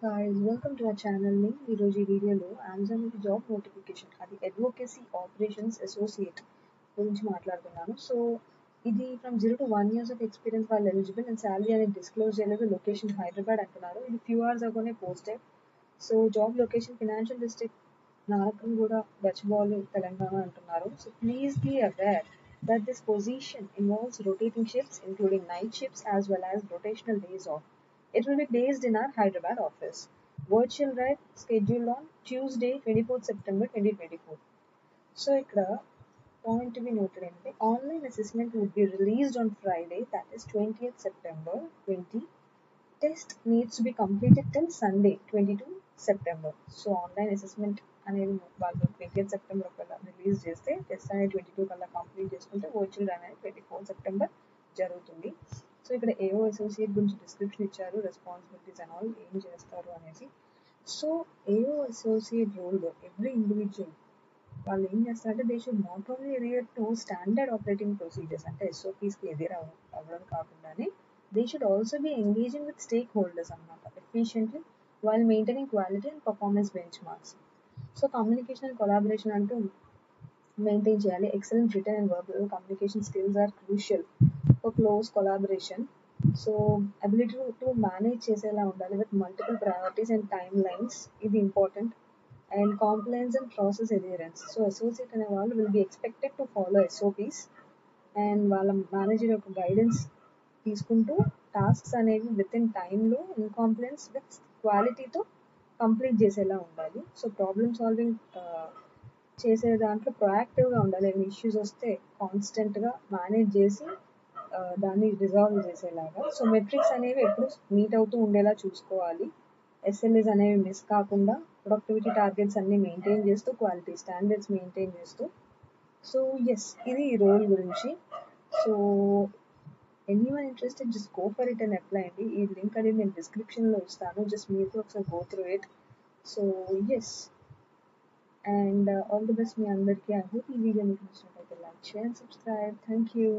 Guys, welcome to our channel. ఈ రోజు ఈ వీడియోలో అమెజాన్ జాబ్ నోటిఫికేషన్ అది అడ్వొకేసీ ఆపరేషన్స్ అసోసియేట్ గురించి మాట్లాడుతున్నాను. సో ఇది from 0 to 1 years of experience వాళ్ళు ఎలిజిబుల్ అండ్ శాలరీ అనేది డిస్క్లోజ్ చేయలేదు. లొకేషన్ హైదరాబాద్ అంటున్నారు. ఇది ఫ్యూ అవర్స్ అగోనే posted. So job location financial district Nanakramguda Gachibowli Telangana అంటున్నారు. So please be aware that this position involves rotating shifts including night shifts as well as rotational days off. It will be based in our Hyderabad office. Virtual drive scheduled on Tuesday 24th September 2024. So ikkada point to be noted ante online assessment would be released on Friday, that is 20th September 20. Test needs to be completed till Sunday 22 September. So online assessment అనేది వాళ్ళు 20th September కల్లా release చేస్తే test అనేది 22 కల్లా complete చేసుకుంటే virtual అనేది 24 September జరుగుతుంది. So ఇక్కడ ఏఓ అసోసియేట్ గురించి డిస్క్రిప్షన్ ఇచ్చారు, రెస్పాన్సిబిలిటీస్ అండ్ ఆల్ ఏం చేస్తారు అనేసి. సో ఏఓ అసోసియేట్ రోల్లో ఎవ్రీ ఇండివిజువల్ వాళ్ళు ఏం చేస్తారంటే they should not only adhere to standard operating procedures అంటే ఎస్ఓపీస్కి ఎదురు అవ్వడం కాకుండానే they should also be engaging with stakeholders అనమాట efficiently while maintaining quality and performance benchmarks. So communication and collaboration అంటూ మెయింటైన్ చేయాలి. Excellent written and verbal communication skills are crucial for close collaboration. So ability to manage చేసేలా ఉండాలి with multiple priorities and timelines, ఇది important. And compliance and process adherence. So associate అనే వాళ్ళు will be expected to follow SOPs and వాళ్ళ manager యొక్క guidance తీసుకుంటూ tasks అనేవి within టైంలో ఇన్ కాంప్లైన్స్ విత్ క్వాలిటీతో కంప్లీట్ చేసేలా ఉండాలి. సో ప్రాబ్లమ్ సాల్వింగ్ చేసే దాంట్లో ప్రొయాక్టివ్గా ఉండాలి. ఏమైనా ఇష్యూస్ వస్తే కాన్స్టెంట్గా మేనేజ్ చేసి దాన్ని రిజాల్వ్ చేసేలాగా. సో మెట్రిక్స్ అనేవి ఎప్పుడు మీట్ అవుతూ ఉండేలా చూసుకోవాలి. ఎస్ఎల్ఏస్ అనేవి మిస్ కాకుండా ప్రొడక్టివిటీ టార్గెట్స్ అన్ని మెయింటైన్ చేస్తూ క్వాలిటీ స్టాండర్డ్స్ మెయింటైన్ చేస్తూ. సో ఎస్, ఇది ఈ రోల్ గురించి. So anyone interested just go for it and apply అండి. ఈ లింక్ అనేది నేను డిస్క్రిప్షన్లో ఇస్తాను, జస్ట్ మీరు ఒకసారి go through it. So yes, and all the best మీ అందరికీ. ఐ హోప్ ఈ వీడియో మీకు నచ్చినట్లయితే like, share and subscribe. Thank you.